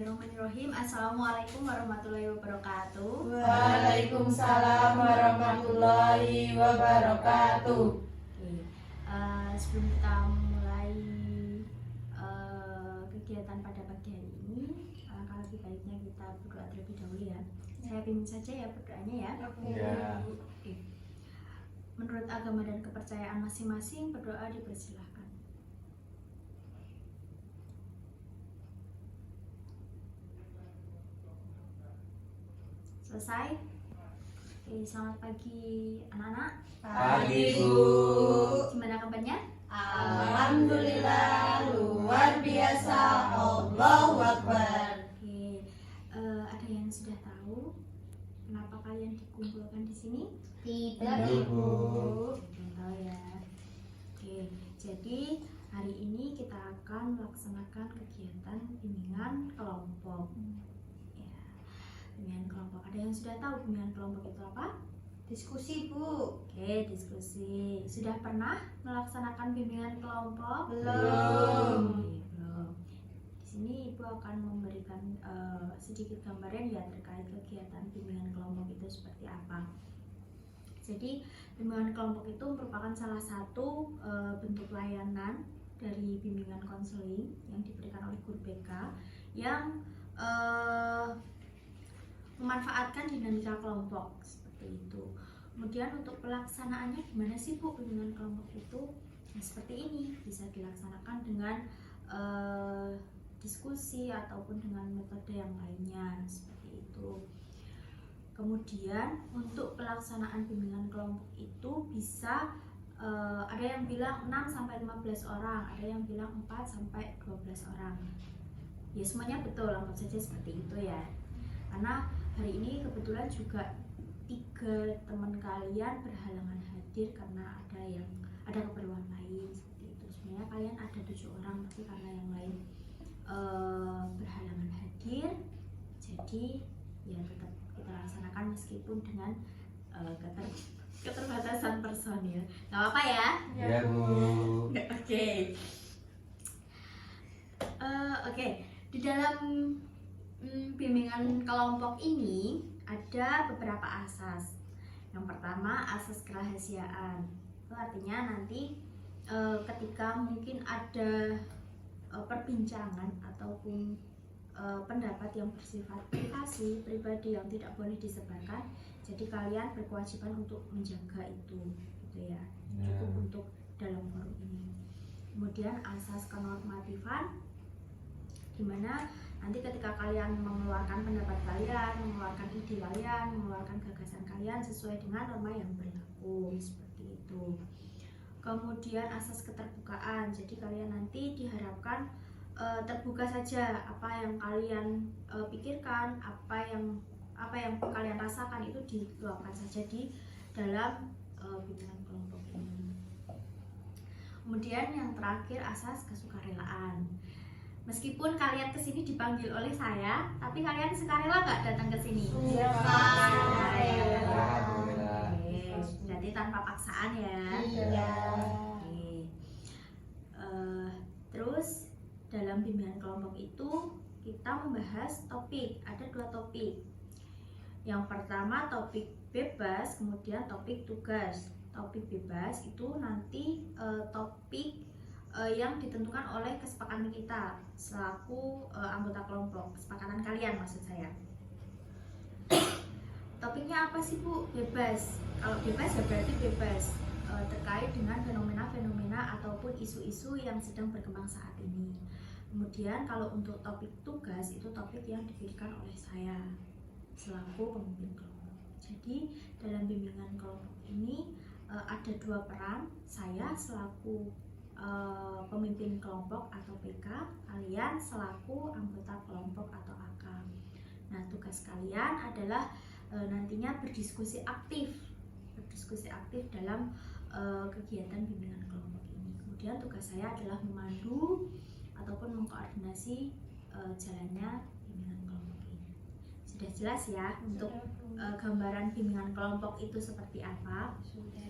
Bismillahirrahmanirrahim. Assalamualaikum warahmatullahi wabarakatuh. Waalaikumsalam warahmatullahi wabarakatuh. Sebelum kita mulai kegiatan pada pagi hari ini, alangkah lebih baiknya kita berdoa terlebih dahulu ya. Saya pimpin saja ya berdoanya ya. Ya. Oke. Menurut agama dan kepercayaan masing-masing, berdoa dipersilahkan. Selesai? Oke, selamat pagi anak-anak. Pagi Bu. Gimana kabarnya? Alhamdulillah luar biasa. Allahu Akbar. Oke, ada yang sudah tahu kenapa kalian dikumpulkan di sini? Tidak Bu. Belum tahu ya. Oke, jadi hari ini kita akan melaksanakan kegiatan bimbingan kelompok. Ya, bimbingan kelompok. Ada yang sudah tahu bimbingan kelompok itu apa? Diskusi Bu. Oke, diskusi. Sudah pernah melaksanakan bimbingan kelompok? Belum. Oke, belum. Di sini Ibu akan memberikan sedikit gambaran ya terkait kegiatan bimbingan kelompok itu seperti apa. Jadi, bimbingan kelompok itu merupakan salah satu bentuk layanan dari bimbingan konseling yang diberikan oleh guru BK yang memanfaatkan dinamika kelompok seperti itu. Kemudian untuk pelaksanaannya gimana sih Bu bimbingan kelompok itu? Nah, seperti ini bisa dilaksanakan dengan diskusi ataupun dengan metode yang lainnya seperti itu. Kemudian untuk pelaksanaan bimbingan kelompok itu bisa ada yang bilang 6 sampai 15 orang, ada yang bilang 4 sampai 12 orang. Ya semuanya betul, anggap saja seperti itu ya. Karena hari ini kebetulan juga 3 teman kalian berhalangan hadir karena ada keperluan lain seperti itu. Sebenarnya kalian ada 7 orang tapi karena yang lain berhalangan hadir, jadi ya tetap kita laksanakan meskipun dengan keterbatasan personil. Gak apa-apa ya? Ya Bu. Oke. Oke. Di dalam bimbingan kelompok ini ada beberapa asas. Yang pertama asas kerahasiaan. Itu artinya nanti ketika mungkin ada perbincangan ataupun pendapat yang bersifat pribadi yang tidak boleh disebarkan, jadi kalian berkewajiban untuk menjaga itu, gitu ya. Cukup untuk dalam forum ini. Kemudian asas kenormatifan, dimana nanti ketika kalian mengeluarkan pendapat kalian, mengeluarkan ide kalian, mengeluarkan gagasan kalian sesuai dengan norma yang berlaku, seperti itu. Kemudian asas keterbukaan, jadi kalian nanti diharapkan terbuka saja apa yang kalian pikirkan, apa yang kalian rasakan itu diluapkan saja di dalam bimbingan kelompok ini. Kemudian yang terakhir asas kesukarelaan. Meskipun kalian kesini dipanggil oleh saya, tapi kalian sukarela nggak datang ke sini? Berarti tanpa paksaan ya. Iya. Terus dalam bimbingan kelompok itu kita membahas topik, ada 2 topik. Yang pertama topik bebas, kemudian topik tugas. Topik bebas itu nanti topik yang ditentukan oleh kesepakatan kita selaku anggota kelompok, kesepakatan kalian maksud saya. Topiknya apa sih Bu? Bebas. Kalau bebas ya berarti bebas terkait dengan fenomena-fenomena ataupun isu-isu yang sedang berkembang saat ini. Kemudian kalau untuk topik tugas itu topik yang diberikan oleh saya selaku pemimpin kelompok. Jadi dalam bimbingan kelompok ini ada 2 peran, saya selaku pemimpin kelompok atau PK, kalian selaku anggota kelompok atau AK. Nah, tugas kalian adalah nantinya berdiskusi aktif dalam kegiatan bimbingan kelompok ini. Kemudian tugas saya adalah memandu ataupun mengkoordinasi jalannya bimbingan kelompok ini. Sudah jelas ya untuk gambaran bimbingan kelompok itu seperti apa? Sudah.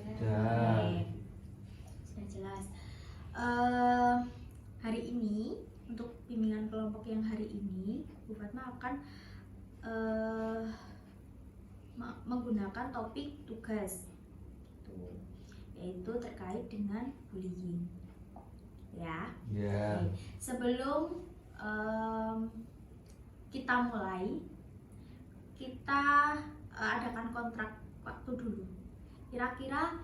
Sudah jelas. Hari ini untuk bimbingan kelompok yang hari ini Bu akan menggunakan topik tugas tuh, yaitu terkait dengan bullying ya. Ya. Oke. Sebelum kita mulai, kita adakan kontrak waktu dulu. Kira-kira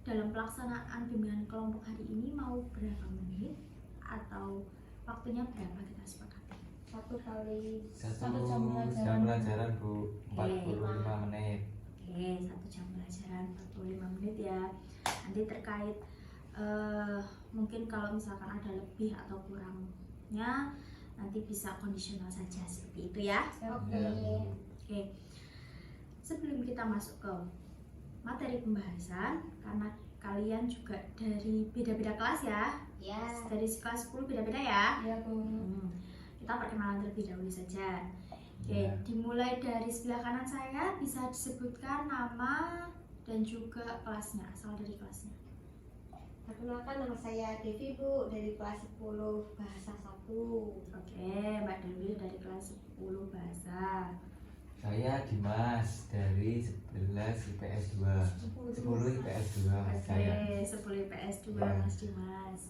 dalam pelaksanaan bimbingan kelompok hari ini mau berapa menit atau waktunya berapa kita sepakati? 1 kali Satu jam jam pelajaran. pelajaran Bu, 45 menit. Oke, 1 jam pelajaran 45 menit ya. Nanti terkait mungkin kalau misalkan ada lebih atau kurangnya nanti bisa kondisional saja seperti itu ya. Oke. Ya. Oke. Sebelum kita masuk ke materi pembahasan, karena kalian juga dari beda-beda kelas ya. Ya. Dari kelas 10 beda-beda ya. Ya Bu. Kita perkenalan terlebih dahulu saja. Oke, Ya. dimulai dari sebelah kanan saya bisa disebutkan nama dan juga kelasnya, asal dari kelasnya. Perkenalkan, nama saya Devi Bu, dari kelas 10 bahasa 1. Oke, Mbak Dewi dari kelas 10 bahasa. Saya Dimas dari 11 IPS 2. 10 IPS 2 Mas saya. Oke, 10 IPS 2 Ya. Mas Dimas.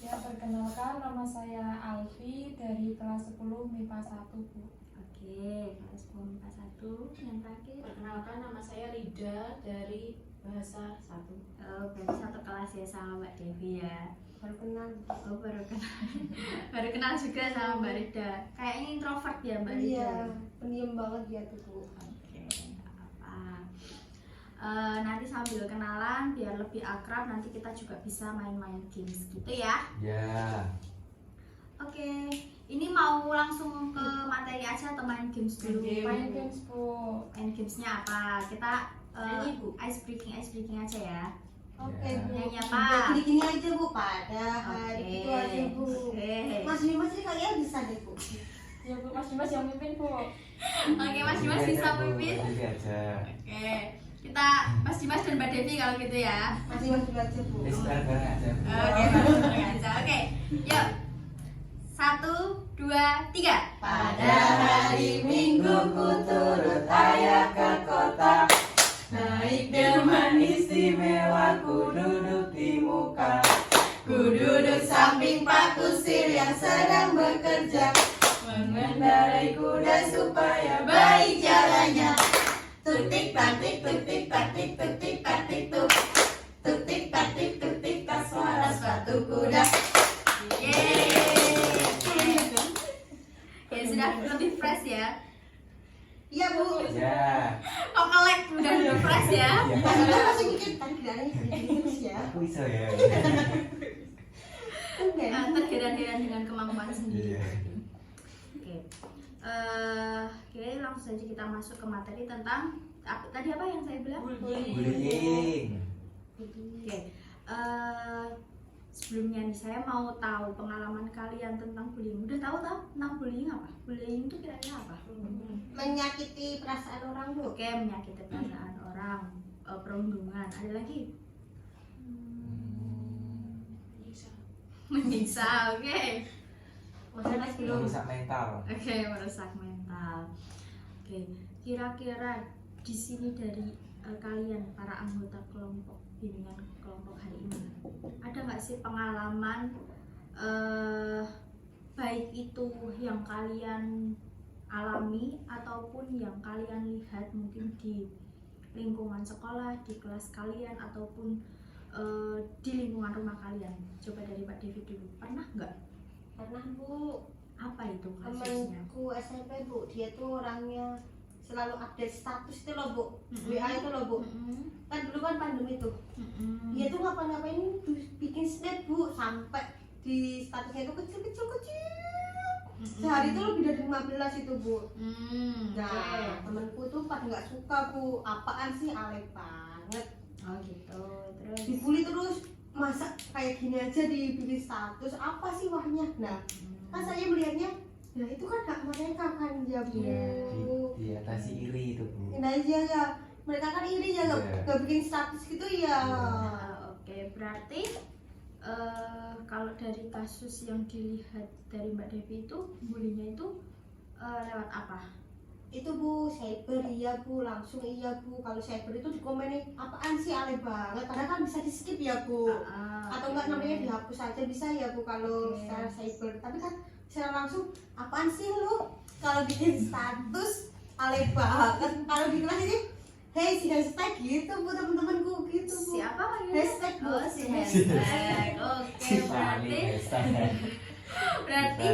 Ya, perkenalkan nama saya Alfi dari kelas 10 MIPA 1 Bu. Oke, kelas 10 MIPA 1 yang terakhir. Perkenalkan, nama saya Rida dari bahasa 1. Oh, berarti satu kelas ya sama Mbak Devi ya. Baru kenal. Oh, baru kenal. Baru kenal juga sama Mbak Rida. Kayaknya introvert ya Mbak Rida. Iya, pendiam banget dia tuh Bu. Oke, nggak apa. Nanti sambil kenalan biar lebih akrab, nanti kita juga bisa main-main games gitu ya. Ya. Oke, ini mau langsung ke materi aja atau main games dulu? Main games Bu. Main gamesnya apa? Kita Nyanyi, Bu. ice breaking aja ya. Oke Ya. Bu. Nyanyi apa? Jadi gini aja Bu, pada hari Oke. itu aja Bu. Oke. Mas Dimas sih kayaknya bisa deh Bu. Ya Bu, Mas Dimas yang mimpin Bu. Oke, Mas Dimas Iya, Ini bisa aja, Bu. pimpin. Ini aja. Oke, kita Mas Dimas dan Mbak Devi kalau gitu ya. Mas Dimas dulu aja Bu. Oke, Bareng aja Bu. bareng aja. Oke, yuk. 1, 2, 3. Pada hari Minggu ku turut ayah ke kota, naik delman istimewa ku duduk di muka. Ku duduk samping Pak Kusir yang sedang bekerja, mengendarai kuda supaya baik jalannya. Tuk tik tak tik tuk tik tak tik tuk tik tak tik tuk. Tuk tik tak tik tuk tik tak suara sepatu kuda. Yeay. Ya sudah lebih fresh ya. Iya Bu. Kok Ya. nge-lag udah lebih fresh ya. Iya. Masih mikir tadi kiranya terus ya. Aku bisa ya. Enggak. Terheran-heran dengan kemampuan sendiri. Iya. Oke. Oke, langsung saja kita masuk ke materi tentang tadi apa yang saya bilang? Bullying. Oke. Sebelumnya nih saya mau tahu pengalaman kalian tentang bullying. Udah tahu tentang bullying apa? Bullying itu kira-kira apa? Menyakiti perasaan orang Bu. Oke, menyakiti perasaan orang, perundungan. Ada lagi? Menyiksa, oke. Mas belum. Merusak mental. Oke, merusak mental. Oke, kira-kira di sini dari kalian para anggota kelompok bimbingan kelompok hari ini ada nggak sih pengalaman baik itu yang kalian alami ataupun yang kalian lihat mungkin di lingkungan sekolah, di kelas kalian ataupun di lingkungan rumah kalian? Coba dari Mbak Devi dulu, pernah nggak? Pernah Bu, Apa itu kasusnya? temanku SMP Bu, dia tuh orangnya selalu update status itu loh Bu. Mm-mm. WA itu loh Bu. Kan dulu kan pandemi tuh. Dia tuh ngapa-ngapain bikin snap Bu, sampai di statusnya itu kecil. Sehari itu lebih dari 15 itu Bu. Nah, temanku tuh pada nggak suka Bu. Apaan sih, alay banget. Oh gitu, terus Dibully terus, masa kayak gini aja dibikin status, apa sih wahnya? Nah, kan saya melihatnya, nah itu kan hak mereka kan ya Bu. Iya. Diatasi iri itu Bu. Nah iya ya, mereka kan iri ya Iya. nggak bikin status gitu ya. Oke, berarti kalau dari kasus yang dilihat dari Mbak Devi itu bulinya itu lewat apa? Itu Bu, cyber iya Bu, langsung iya Bu. Kalau cyber itu dikomenin apaan sih alay banget, padahal kan bisa di skip ya Bu. Atau enggak namanya dihapus aja bisa ya Bu kalau secara cyber. Tapi kan secara langsung apaan sih lu? Kalau bikin status alay banget. Kalau di kelas ini hey si hashtag gitu Bu, temen-temenku gitu Bu. Siapa lagi? Hashtag Bu. Oh, si hashtag. Oke, berarti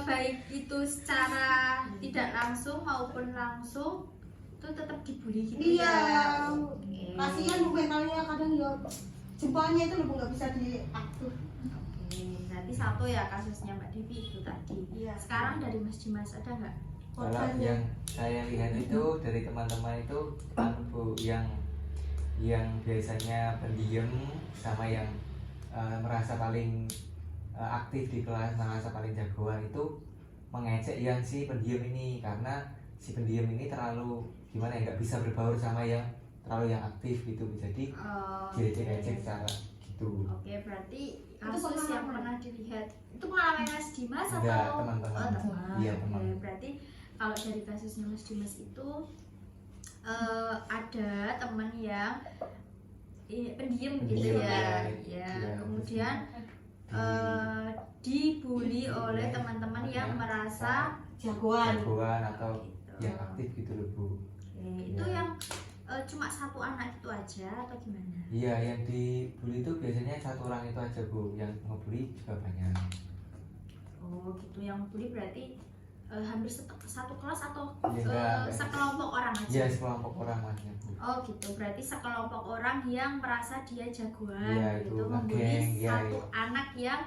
baik itu secara tidak langsung maupun langsung itu tetap dibully gitu Iya, ya. Oke. kasihan Bu mentalnya kadang ya jempolnya itu loh nggak bisa diatur. Oke, berarti satu ya kasusnya Mbak Devi itu tadi. Iya. Sekarang dari Mas Dimas ada nggak? Kalau yang saya lihat itu dari teman-teman itu Bu, yang biasanya pendiam sama yang merasa paling aktif di kelas, merasa paling jagoan itu mengejek yang si pendiam ini, karena si pendiam ini terlalu gimana ya, nggak bisa berbaur sama yang terlalu yang aktif gitu, jadi diejek-ejek secara gitu. Oke, berarti kasus yang pernah dilihat itu pengalaman Mas Dimas Enggak, atau teman-teman. teman? Iya, teman. Oke, berarti kalau dari kasusnya Mas Dimas itu ada teman yang pendiam gitu Pendiam, ya. ya. Ya, Ya, kemudian dibully oleh teman-teman yang merasa Jagoan. atau gitu. yang aktif gitu loh Bu. Oke, itu Ya. yang cuma satu anak itu aja atau gimana? Iya, yang dibully itu biasanya satu orang itu aja Bu, yang ngebully juga banyak. Oh gitu, yang bully berarti hampir satu kelas atau Iya, enggak. sekelompok orang aja? Iya, sekelompok orang maksudnya Bu. Oh gitu, berarti sekelompok orang yang merasa dia jagoan Iya, gitu, itu membuli ngegeng, iya, satu iya. anak yang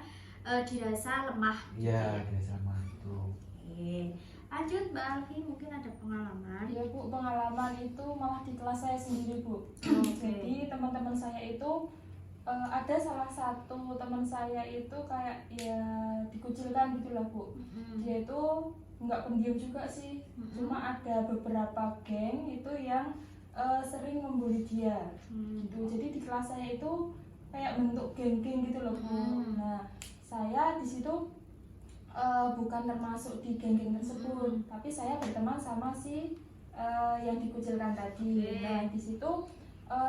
dirasa lemah. Iya, dia sama itu. Oke, lanjut Mbak Alfi, mungkin ada pengalaman. Ya Bu, pengalaman itu malah di kelas saya sendiri Bu. Oke. Jadi teman-teman saya itu ada salah satu teman saya itu kayak ya dikucilkan gitu lah Bu. Dia itu nggak pendiam juga sih, cuma ada beberapa geng itu yang sering membuli dia gitu. Jadi di kelas saya itu kayak bentuk geng-geng gitu loh Bu. Nah saya di situ bukan termasuk di geng-geng tersebut, tapi saya berteman sama si yang dikucilkan tadi. Nah di situ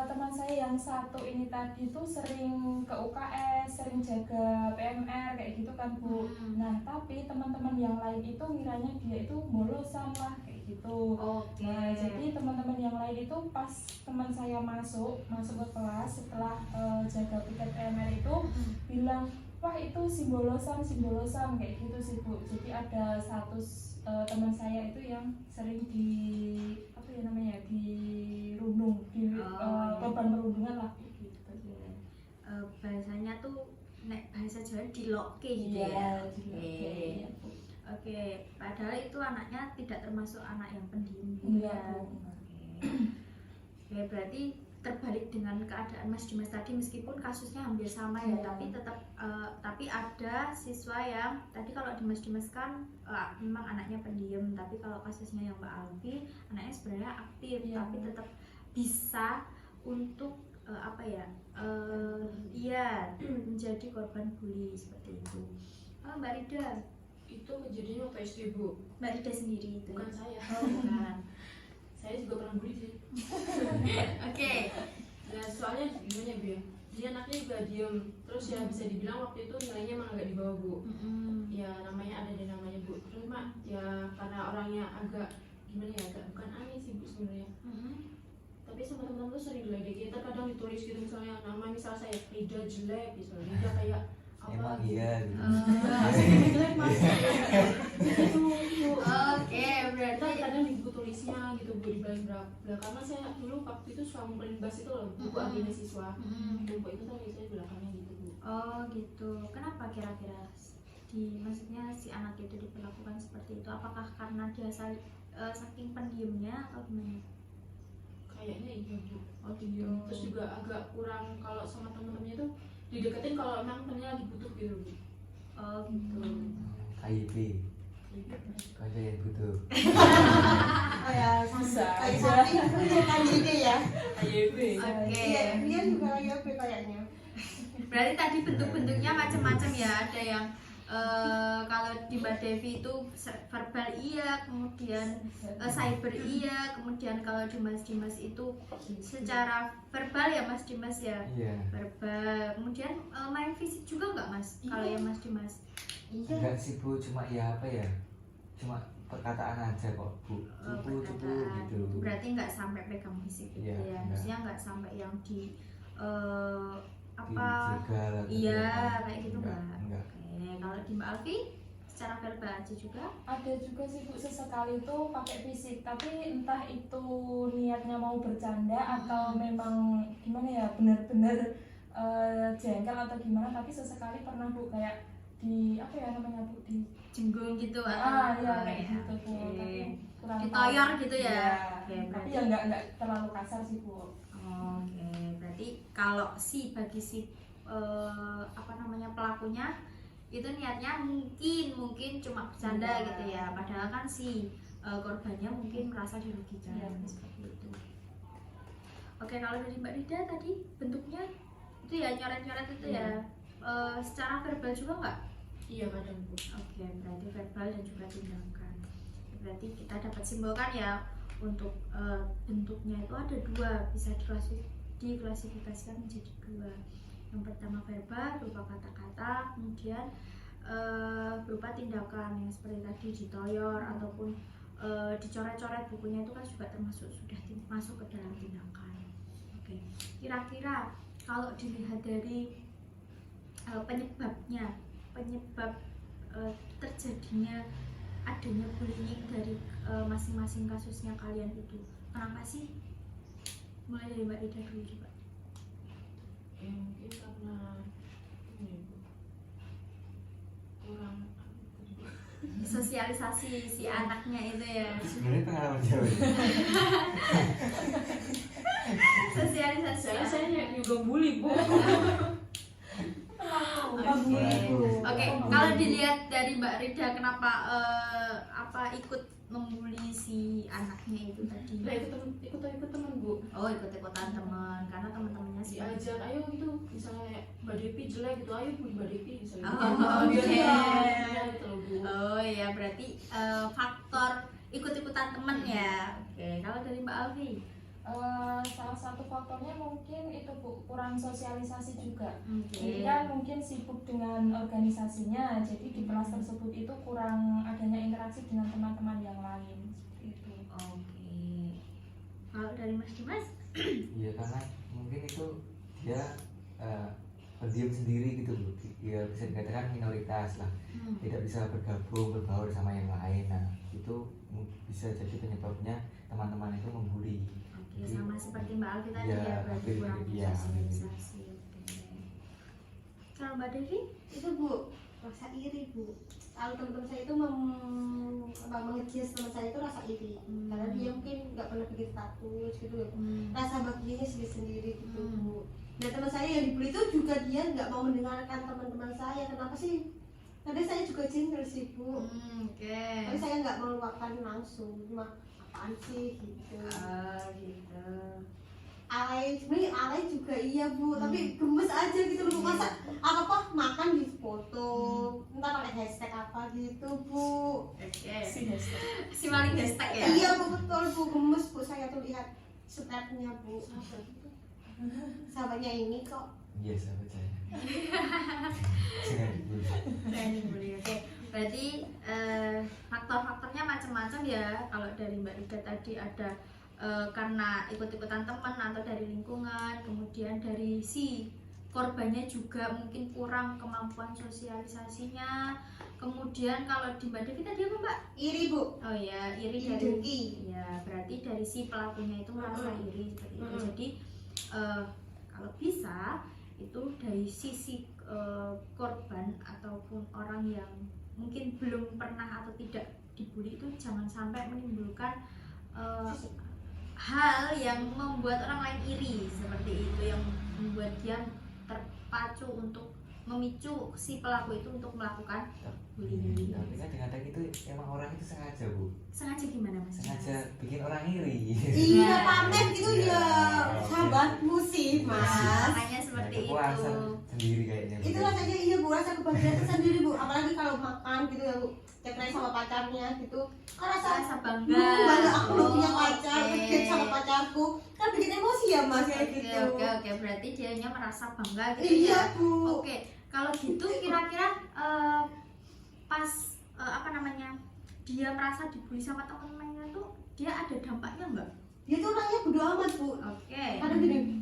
teman saya yang satu ini tadi tuh sering ke UKS, sering jaga PMR kayak gitu kan Bu. Nah tapi teman-teman yang lain itu ngiranya dia itu bolosan lah kayak gitu. Oke. Nah jadi teman-teman yang lain itu pas teman saya masuk ke kelas setelah jaga piket PMR itu bilang, wah itu simbolosan kayak gitu sih Bu. Jadi ada satu teman saya itu yang sering di apa ya namanya, di rundung, di korban perundungan lah gitu. Bahasanya tuh nek bahasa Jawa dilokke gitu Iya, ya. dilokke, ya, Bu. Oke, padahal itu anaknya tidak termasuk anak yang pendiam gitu Iya, ya. Bu. Oke, berarti terbalik dengan keadaan Mas Dimas tadi, meskipun kasusnya hampir sama ya, Iya. tapi tetap tapi ada siswa yang tadi kalau di Mas Dimas kan memang anaknya pendiam, tapi kalau kasusnya yang Mbak Alfi anaknya sebenarnya aktif, Iya. tapi tetap bisa untuk apa ya, iya menjadi korban bully seperti itu. Mbak Rida, Itu kejadian waktu SD Bu, Mbak Rida sendiri itu. bukan saya. Oh, bukan. Saya juga pernah bully sih. Oke. Ya soalnya gimana ya Bu ya, dia anaknya juga diem, terus ya bisa dibilang waktu itu nilainya emang agak di bawah Bu. Ya namanya ada dan namanya Bu, terus mak ya karena orangnya agak gimana ya, agak bukan aneh sih Bu sebenarnya, tapi sama teman-teman tuh sering diledekin, terkadang ditulis gitu misalnya nama, misal saya Rida jelek, misalnya Rida kayak apa Emang gitu. iya gitu. Jelek mas itu Bu. Oke, berarti Kita kadang di buku tulisnya gitu Bu, di belakangnya saya dulu waktu itu suka ngumpulin bas itu loh, buku agenda siswa. Buku itu tadi saya belakangnya gitu Bu. oh gitu. Kenapa kira-kira maksudnya si anak itu diperlakukan seperti itu? Apakah karena dia saking pendiamnya atau gimana? Kayaknya iya Bu. Oh gitu. Terus juga agak kurang kalau sama temen-temennya tuh dideketin kalau emang temennya lagi butuh gitu Bu. Oh gitu. KIP, kayak yang butuh. Oh ya, Bisa kayak aja. sapi punya kan ide ya. AYB. Oke. Iya, dia juga kayak kayaknya. Berarti tadi bentuk-bentuknya macam-macam ya, ada yang kalau di Mbak Devi itu verbal iya, kemudian cyber iya, kemudian kalau di Mas Dimas itu secara verbal ya Mas Dimas ya, Iya. verbal, kemudian main fisik juga nggak Mas? Kalau yang Mas Dimas? Iya. Enggak sih Bu, cuma ya apa ya, cuma perkataan aja kok Bu, cupu Perkataan. gitu. Berarti nggak sampai pegang fisik gitu Iya, ya, enggak. maksudnya nggak sampai yang di apa? Dijegal atau Iya, apa. kayak gitu Enggak, nggak? enggak. Oke, kalau di Mbak Alfi secara verbal aja juga? Ada juga sih Bu, sesekali itu pakai fisik, tapi entah itu niatnya mau bercanda atau memang gimana ya, benar-benar jengkel atau gimana, tapi sesekali pernah Bu kayak di apa ya namanya Bu, di Jenggung gitu ya apa kayak ya? gitu Bu, Oke. tapi kurang Ditoyor tahu. gitu ya? Iya, Oke, tapi berarti- ya nggak terlalu kasar sih Bu. Oke, berarti kalau bagi si apa namanya pelakunya itu niatnya mungkin cuma bercanda Iya. gitu ya, padahal kan si korbannya mungkin merasa dirugikan Iya. seperti itu. Oke, kalau dari Mbak Rida tadi bentuknya itu ya nyoret-nyoret itu ya, secara verbal juga nggak? Iya kadang Bu. Oke, berarti verbal dan juga tindakan. Berarti kita dapat simpulkan ya untuk bentuknya itu ada dua, bisa diklasifikasikan menjadi dua. Yang pertama verbal berupa kata-kata, kemudian berupa tindakan yang seperti tadi ditoyor ataupun dicoret-coret bukunya itu kan juga termasuk sudah masuk ke dalam tindakan. Oke, kira-kira kalau dilihat dari penyebab terjadinya adanya bullying dari masing-masing kasusnya kalian itu kenapa sih? Mulai dari Mbak Rida dulu coba. Ya mungkin karena ini Bu, kurang Sosialisasi si anaknya itu ya. Sebenarnya pengalaman jauh. Sosialisasi. saya juga bully Bu. Oke, kalau dilihat dari Mbak Rida kenapa ikut membuli si anaknya itu tadi? Nah ikut teman Bu, Oh, ikut-ikutan teman karena teman-temannya sih. diajak ayo gitu, misalnya Mbak Devi jelek gitu, ayo bully Mbak Devi misalnya. Oh, Biar oke. dia gitu loh Bu. Oh iya, berarti faktor ikut-ikutan teman ya. Oke, kalau dari Mbak Alfi? Salah satu faktornya mungkin itu Bu, kurang sosialisasi juga. Oke. Jadi kan mungkin sibuk dengan organisasinya, jadi di kelas tersebut itu kurang adanya interaksi dengan teman-teman yang lain seperti itu. Oke. Kalau dari Mas Dimas? Iya, karena mungkin itu dia pendiam sendiri gitu Bu. Ya bisa dikatakan minoritas lah, tidak bisa bergabung berbaur sama yang lain. Nah itu bisa jadi penyebabnya teman-teman itu membuli. Oke, sama seperti Mbak Alfi tadi Iya, ya, berarti hampir, kurang iya, sosialisasi. Oke. Kalau Mbak Devi? Itu Bu, rasa iri Bu. Kalau teman-teman saya itu mengejes teman saya itu rasa iri, karena dia mungkin nggak pernah bikin status gitu loh. Rasa bagiannya sendiri-sendiri gitu Bu. Nah teman saya yang dibully itu juga dia nggak mau mendengarkan teman-teman saya. Kenapa sih? Karena saya juga jengkel sih Bu. Oke. Tapi saya nggak meluapkan langsung, cuma apaan sih gitu. Gitu. Alay, sebenarnya alay juga iya Bu, tapi gemes aja gitu loh. Masa apa makan di foto, entah pakai hashtag apa gitu Bu. Oke. Si Si maling hashtag ya? Iya Bu, betul Bu, gemes Bu saya tuh lihat stepnya Bu. Sahabatnya ini kok. Iya sahabat saya. Jangan dibully. Saya dibully. Oke. Berarti faktor-faktornya macam-macam ya. Kalau dari Mbak Rida tadi ada karena ikut-ikutan teman atau dari lingkungan, kemudian dari si korbannya juga mungkin kurang kemampuan sosialisasinya. Kemudian kalau di Mbak Devi tadi apa Mbak? Iri Bu. Oh ya, iri Iri dari dengki. ya, berarti dari si pelakunya itu merasa iri seperti itu. Jadi kalau bisa itu dari sisi korban ataupun orang yang mungkin belum pernah atau tidak dibully itu jangan sampai menimbulkan hal yang membuat orang lain iri seperti itu, yang membuat dia terpacu untuk memicu si pelaku itu untuk melakukan bullying. Tapi kadang-kadang itu emang orang itu sengaja Bu, Sengaja gimana Mas? sengaja bikin orang iri. Iya pamer gitu Iya. ya. Sahabatmu sih Mas. Makanya seperti Kepuasan. itu. sendiri kayaknya. Itu rasanya iya Bu, rasa kebahagiaan tersendiri Bu, apalagi kalau makan gitu ya Bu, cekrek sama pacarnya gitu kan Rasa bangga. bangga aku udah punya pacar, Oke. deket sama pacarku kan bikin emosi ya Mas kayak Oke, gitu. oke, berarti dianya merasa bangga gitu Iya ya. Bu. Oke, kalau gitu kira-kira pas apa namanya dia merasa dibully sama teman-temannya tuh dia ada dampaknya nggak? Dia tuh orangnya bodo amat Bu, Oke. kadang gini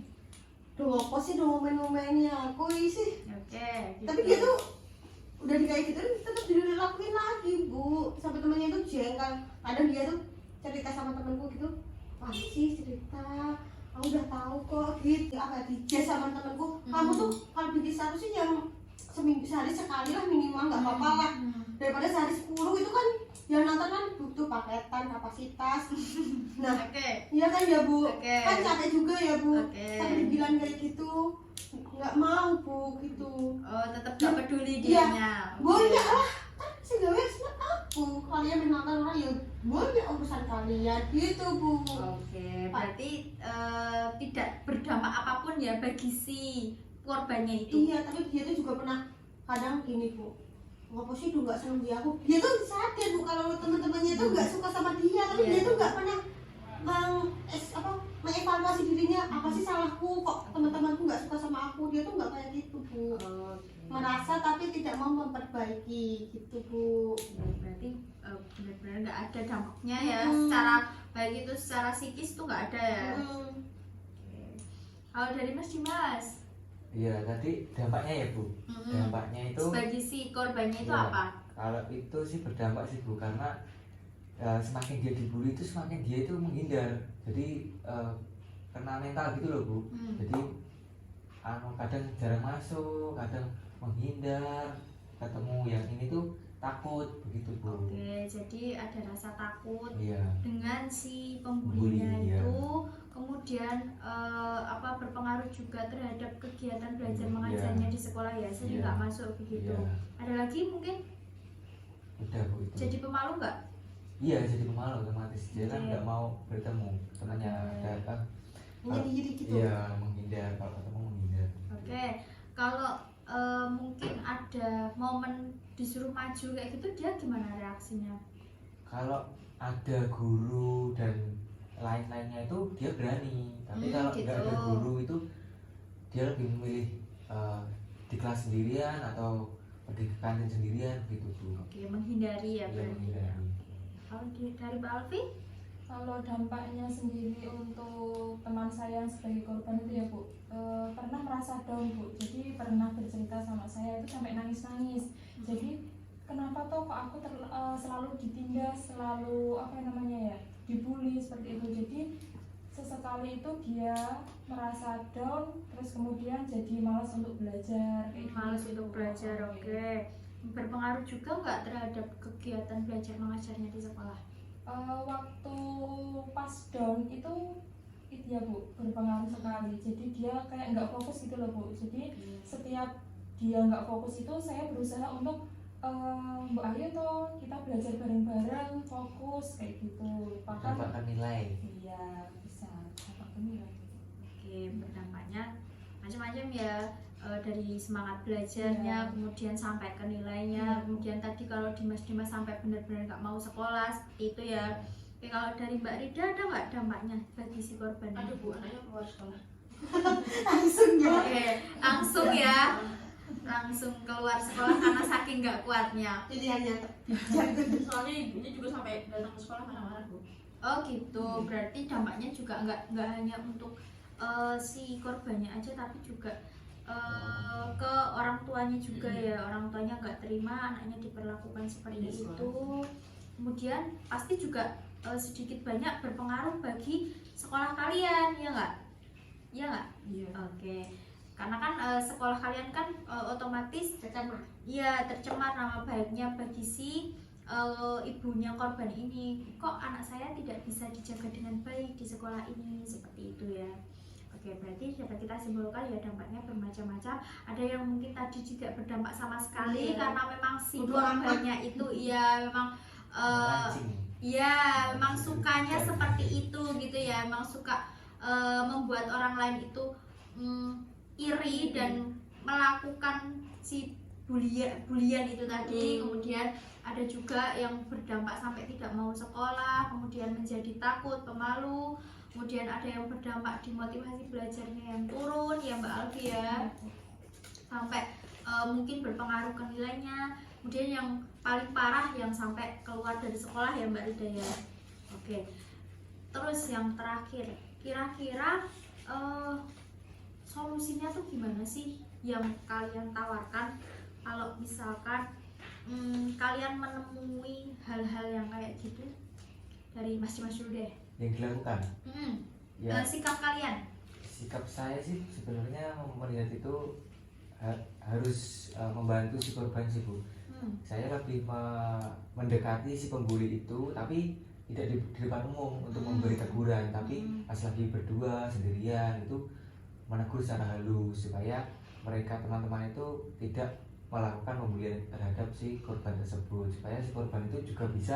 duh apa sih udah ngomen-ngomennya aku sih, Oke. Gitu. tapi dia tuh udah kayak gitu tetap dilakuin lagi Bu, sampai temennya tuh jengkel. Kadang dia tuh cerita sama temenku gitu, apa sih cerita, aku udah tahu kok gitu, apa dijaz sama temenku, kamu tuh kalau bikin satu sih yang seminggu sehari sekali lah minimal, nggak apa-apa lah, daripada sehari 10 itu kan yang nonton kan butuh paketan kapasitas. Nah Oke. iya kan ya Bu, Oke. kan capek juga ya Bu, Oke. tapi dibilang kayak gitu nggak mau Bu gitu. Oh, tetap gak peduli Iya. dianya. Banyak lah, kan segala senang aku. Kalian menonton orang ya banyak urusan kalian gitu Bu. Oke, berarti tidak berdampak apapun ya bagi si korbannya itu. Iya, tapi dia tuh juga pernah kadang gini Bu, ngapa sih dulu nggak seneng dia aku. Dia tuh sadar Bu kalau teman-temannya tuh nggak suka sama dia, tapi Iya. dia tuh nggak pernah mengevaluasi dirinya, apa sih salahku kok teman-temanku nggak suka sama aku. Dia tuh nggak kayak gitu Bu, Oke. merasa tapi tidak mau memperbaiki gitu Bu. Ya, berarti benar-benar nggak ada dampaknya ya Hmm. secara baik itu secara psikis tuh nggak ada ya. Hmm. Oke. Kalau dari Mas Dimas, Iya, tadi dampaknya ya Bu. Dampaknya itu bagi si korbannya itu Ya. apa? kalau itu sih berdampak sih Bu, karena semakin dia dibully itu semakin dia itu menghindar. Jadi kena mental gitu loh Bu. Jadi kadang jarang masuk, kadang menghindar, ketemu yang ini tuh takut begitu Bu. Oke, jadi ada rasa takut Iya. dengan si pembulinya Bully, iya. itu, kemudian berpengaruh juga terhadap kegiatan belajar Iya. mengajarnya di sekolah ya, jadi Iya. nggak masuk begitu. Iya. Ada lagi mungkin Udah Bu itu. jadi pemalu nggak? Iya, jadi pemalu otomatis. Dia kan Oke. nggak mau bertemu temannya, datang. Menyendiri gitu. Iya, menghindar, kalau ketemu menghindar. Oke, kalau mungkin ada momen disuruh maju kayak gitu, dia gimana reaksinya? Kalau ada guru dan lain-lainnya itu dia berani, tapi kalau gitu. nggak ada guru itu dia lebih memilih di kelas sendirian atau pergi ke kantin sendirian gitu Bu. Oke, menghindari ya Iya, berarti. menghindari. Kalau dari Mbak Alfi? Kalau dampaknya sendiri untuk teman saya yang sebagai korban itu ya Bu, pernah merasa down Bu, jadi pernah bercerita sama saya itu sampai nangis-nangis. Jadi kenapa toh kok aku selalu ditindas, selalu dibully seperti itu. Jadi sesekali itu dia merasa down, terus kemudian jadi malas untuk belajar. kayak Males gitu. untuk belajar, oke. Berpengaruh juga nggak terhadap kegiatan belajar mengajarnya di sekolah? Waktu pas down itu ya Bu, berpengaruh sekali. Jadi dia kayak nggak fokus gitu loh Bu. Jadi setiap dia nggak fokus itu saya berusaha untuk Mbak ayo toh kita belajar bareng-bareng, fokus kayak gitu. Bahkan Dapatkan nilai. iya bisa dapat nilai. Oke, berdampaknya macam-macam ya, dari semangat belajarnya, Iya. kemudian sampai ke nilainya, kemudian tadi kalau Dimas sampai benar-benar nggak mau sekolah seperti itu ya. Oke, kalau dari Mbak Rida ada nggak dampaknya bagi si korban? Aduh Bu, anaknya keluar sekolah. Langsung ya. Oke, langsung ya, langsung keluar sekolah karena saking nggak kuatnya. Pilihannya Soalnya ibunya juga sampai datang ke sekolah marah-marah Bu. Oh gitu, berarti dampaknya juga nggak hanya untuk si korbannya aja, tapi juga ke orang tuanya juga ya. Orang tuanya nggak terima anaknya diperlakukan seperti Iya, itu. Kemudian pasti juga sedikit banyak berpengaruh bagi sekolah kalian, ya nggak? Ya nggak? Iya. Oke, karena kan sekolah kalian kan otomatis tercemar. iya tercemar nama baiknya bagi si ibunya korban ini. Kok anak saya tidak bisa dijaga dengan baik di sekolah ini, seperti itu ya. Oke, berarti dapat kita simpulkan ya dampaknya bermacam-macam. Ada yang mungkin tadi tidak berdampak sama sekali Iya. karena memang si Bodo korbannya itu iya memang Memancing. iya memang sukanya seperti itu gitu ya, memang suka membuat orang lain itu iri dan melakukan si bulian itu tadi, kemudian ada juga yang berdampak sampai tidak mau sekolah, kemudian menjadi takut, pemalu, kemudian ada yang berdampak di motivasi belajarnya yang turun ya Mbak Alfi ya, sampai mungkin berpengaruh ke nilainya, kemudian yang paling parah yang sampai keluar dari sekolah ya Mbak Rida ya. Oke, terus yang terakhir, kira-kira solusinya tuh gimana sih yang kalian tawarkan kalau misalkan kalian menemui hal-hal yang kayak gitu? Dari Mas dulu deh. Yang dilakukan ya, sikap kalian. sikap saya sih sebenarnya melihat itu harus membantu si korban sih Bu. Saya lebih mendekati si pembuli itu, tapi tidak di depan umum untuk memberi teguran, tapi pas lagi berdua sendirian itu menegur secara halus supaya mereka teman-teman itu tidak melakukan pembulian terhadap si korban tersebut, supaya si korban itu juga bisa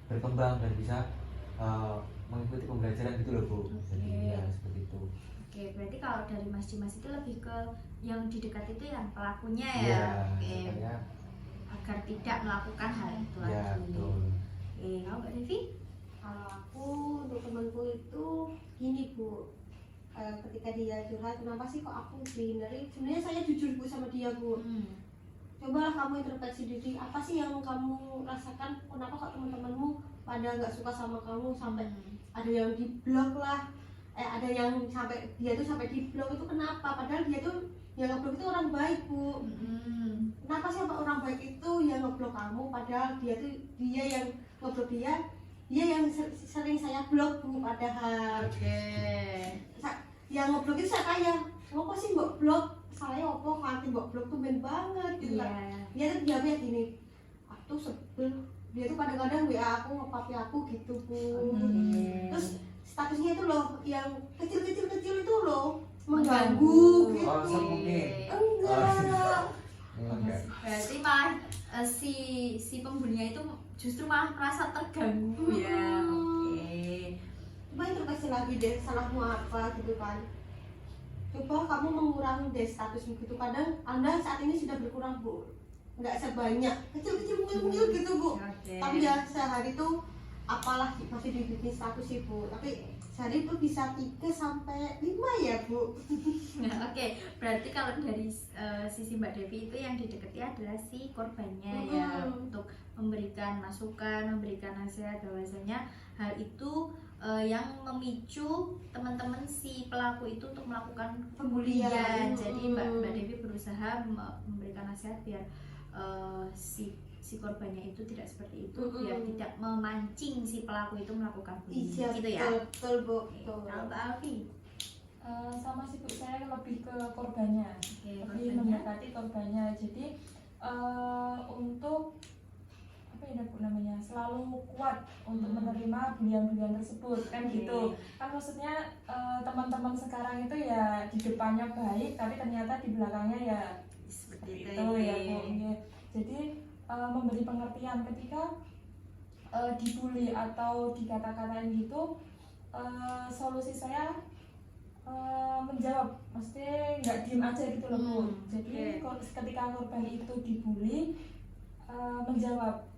berkembang dan bisa mengikuti pembelajaran gitu loh Bu. Jadi ya seperti itu. Oke, berarti kalau dari Mas Dimas itu lebih ke yang di dekat itu yang pelakunya ya. Iya, Oke. supaya Agar tidak melakukan hal itu ya lagi. betul. Oke, kalau Mbak Devi? Kalau aku untuk temanku itu gini Bu, ketika dia curhat kenapa sih kok aku dihindari, sebenarnya saya jujur Bu sama dia Bu. Cobalah kamu introspeksi diri, apa sih yang kamu rasakan, kenapa kok teman-temanmu pada nggak suka sama kamu, sampai ada yang di blok lah, ada yang sampai dia tuh sampai di blok, itu kenapa? Padahal dia tuh yang ngeblok itu orang baik Bu. Kenapa sih orang baik itu yang ngeblok kamu, padahal dia yang ngeblok dia yang sering saya blok Bu. Padahal yang ngeblok itu saya tanya, apa sih mbok blok? Saya opo nanti mbok blok tuh ben banget gitu kan. Dia tuh jawabnya gini, aku tuh sebel, dia tuh kadang-kadang WA aku, nge-papi aku gitu Bu. Terus statusnya itu loh yang kecil-kecil itu loh mengganggu gitu. Oh, mungkin. Enggak. Berarti malah si pembulinya itu justru malah merasa terganggu ya. Oke. Coba introspeksi lagi deh, salahmu apa gitu kan. Coba kamu mengurangi deh statusmu gitu. Kadang Anda saat ini sudah berkurang Bu, nggak sebanyak kecil-kecil mungil-mungil gitu Bu. Tapi ya sehari itu apalah masih dibikin status sih Bu, tapi sehari itu bisa 3 sampai 5 ya Bu. Nah, oke, berarti kalau dari sisi Mbak Devi itu yang didekati adalah si korbannya ya, untuk memberikan masukan, memberikan nasihat bahwasanya hal itu yang memicu teman-teman si pelaku itu untuk melakukan pembulian. Jadi Mbak Devi berusaha memberikan nasihat biar si korbannya itu tidak seperti itu, biar tidak memancing si pelaku itu melakukan bullying. Iya, Gitu ya. betul Bu. Kalau Mbak Alfi? Sama sih Bu, saya lebih ke korbannya, lebih mendekati korbannya. Jadi untuk apa ya Bu namanya, selalu kuat untuk menerima bulian-bulian tersebut kan gitu. Kan maksudnya teman-teman sekarang itu ya di depannya baik, tapi ternyata di belakangnya ya seperti itu ya Bu. Jadi memberi pengertian ketika dibully atau dikata-katain gitu, solusi saya menjawab, maksudnya nggak diem aja gitu loh Bu. Jadi ketika korban itu dibully, menjawab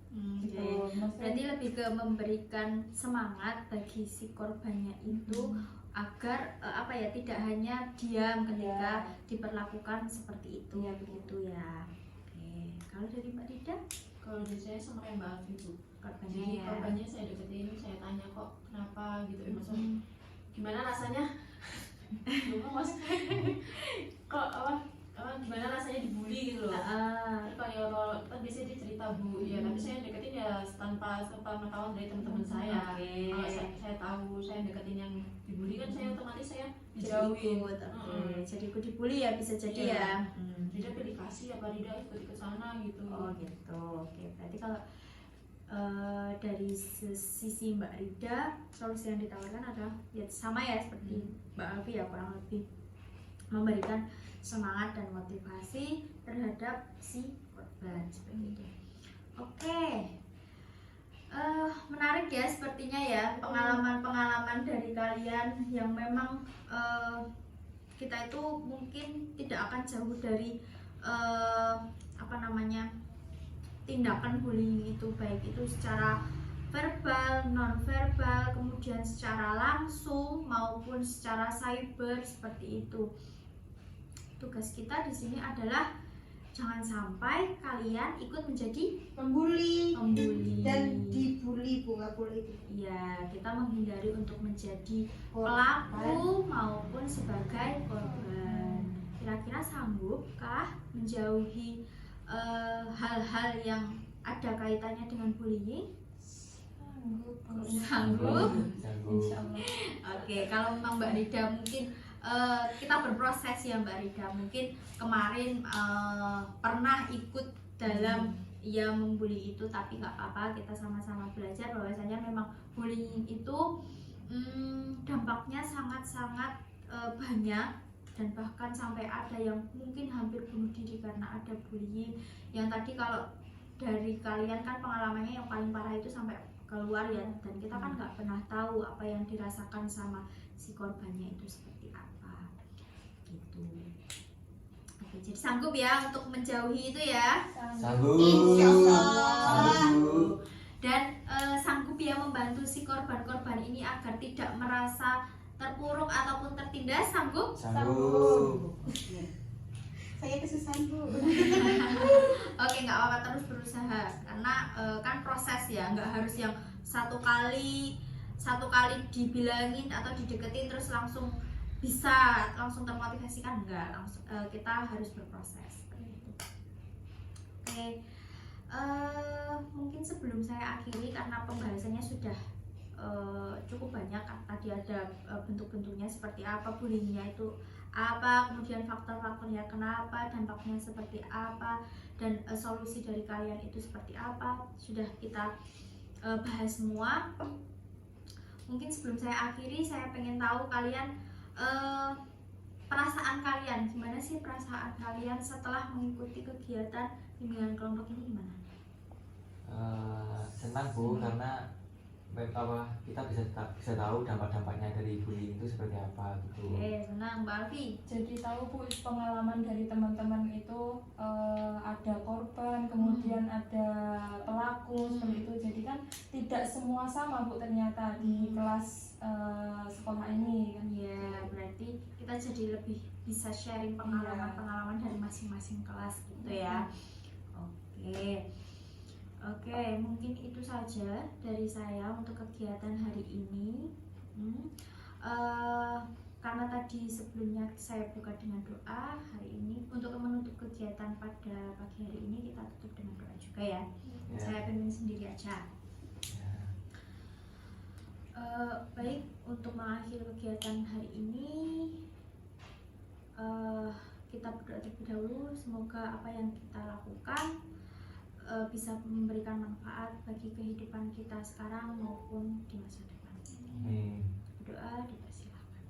gitu. Berarti lebih ke memberikan semangat bagi si korbannya itu agar apa ya, tidak hanya diam ketika diperlakukan seperti itu begitu ya. Oke, kalau dari Mbak Dida? Kalau dari saya sama kayak Mbak Alfi Bu. Korbannya Jadi ya. korbannya saya deketin, saya tanya kok kenapa gitu, maksudnya gimana rasanya mas kok gimana rasanya dibully gitu loh. Kalau kan biasanya dia cerita Bu ya, tapi saya deketin ya tanpa pengetahuan dari teman-teman saya. Kalau saya tahu saya deketin yang dibully kan saya otomatis saya dijauhin. Jadi ikut dibully ya, bisa jadi ya. Rida pilih kasih apa Rida ikut sana gitu. Oh gitu. Oke, berarti kalau dari sisi Mbak Rida, solusi yang ditawarkan adalah ya sama ya seperti Mbak Alfi ya, kurang lebih memberikan semangat dan motivasi terhadap si korban seperti itu. Oke, menarik ya sepertinya ya pengalaman-pengalaman dari kalian yang memang kita itu mungkin tidak akan jauh dari tindakan bullying itu, baik itu secara verbal, non verbal, kemudian secara langsung maupun secara cyber seperti itu. Tugas kita di sini adalah jangan sampai kalian ikut menjadi Membuli pembuli dan dibully, Bu, nggak boleh itu. Ya, kita menghindari untuk menjadi pelaku maupun sebagai korban. Kira-kira sanggupkah menjauhi hal-hal yang ada kaitannya dengan bullying? Sanggup. Insya Allah. Oke, kalau memang Mbak Rida mungkin kita berproses ya Mbak Rida. Mungkin kemarin pernah ikut dalam ya membuli itu, tapi nggak apa-apa, kita sama-sama belajar bahwasanya memang bullying itu dampaknya sangat-sangat banyak, dan bahkan sampai ada yang mungkin hampir bunuh diri karena ada bullying. Yang tadi kalau dari kalian kan pengalamannya yang paling parah itu sampai keluar ya, dan kita kan nggak pernah tahu apa yang dirasakan sama si korbannya itu seperti apa gitu. Oke, jadi sanggup ya untuk menjauhi itu ya, Sanggup. Insyaallah. Sanggup. dan sanggup ya membantu si korban-korban ini agar tidak merasa terpuruk ataupun tertindas. Sanggup? Sanggup. Saya kesusahan, Bu. Oke, nggak apa-apa, terus berusaha karena kan proses ya, nggak harus yang satu kali dibilangin atau dideketin terus langsung bisa langsung termotivasi, kan enggak, langsung kita harus berproses seperti itu. Oke, mungkin sebelum saya akhiri karena pembahasannya sudah cukup banyak, tadi ada bentuk-bentuknya seperti apa, bullyingnya itu apa, kemudian faktor-faktornya kenapa, dampaknya seperti apa, dan solusi dari kalian itu seperti apa, sudah kita bahas semua. Mungkin sebelum saya akhiri, saya pengen tahu kalian perasaan kalian, gimana sih perasaan kalian setelah mengikuti kegiatan bimbingan kelompok ini, gimana? Senang Bu, karena kita bisa tahu dampak-dampaknya dari bullying itu seperti apa gitu. Oke, senang Mbak Alfi. Jadi tahu Bu pengalaman dari teman-teman itu ada korban, kemudian ada pelaku seperti itu. Jadi kan tidak semua sama Bu ternyata di kelas sekolah ini kan. Ya, berarti kita jadi lebih bisa sharing pengalaman-pengalaman dari masing-masing kelas gitu ya. Oke, mungkin itu saja dari saya untuk kegiatan hari ini. Karena tadi sebelumnya saya buka dengan doa, hari ini untuk menutup kegiatan pada pagi hari ini kita tutup dengan doa juga ya. Saya pimpin sendiri aja. Baik, untuk mengakhiri kegiatan hari ini kita berdoa terlebih dahulu, semoga apa yang kita lakukan bisa memberikan manfaat bagi kehidupan kita sekarang maupun di masa depan. Doa dipersilakan.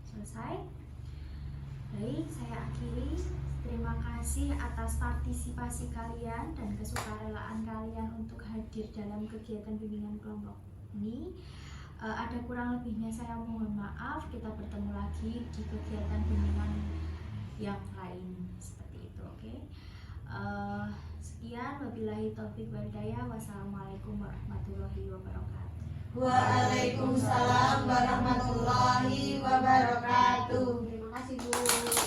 Selesai. Baik, saya akhiri. Terima kasih atas partisipasi kalian dan kesukarelaan kalian untuk hadir dalam kegiatan bimbingan kelompok ini. Ada kurang lebihnya saya mohon maaf. Kita bertemu lagi di kegiatan bimbingan yang lain seperti itu. Oke. Sekian, wabillahi taufik wal hidayah. Wassalamualaikum warahmatullahi wabarakatuh. Waalaikumsalam warahmatullahi wabarakatuh. Terima kasih, Bu.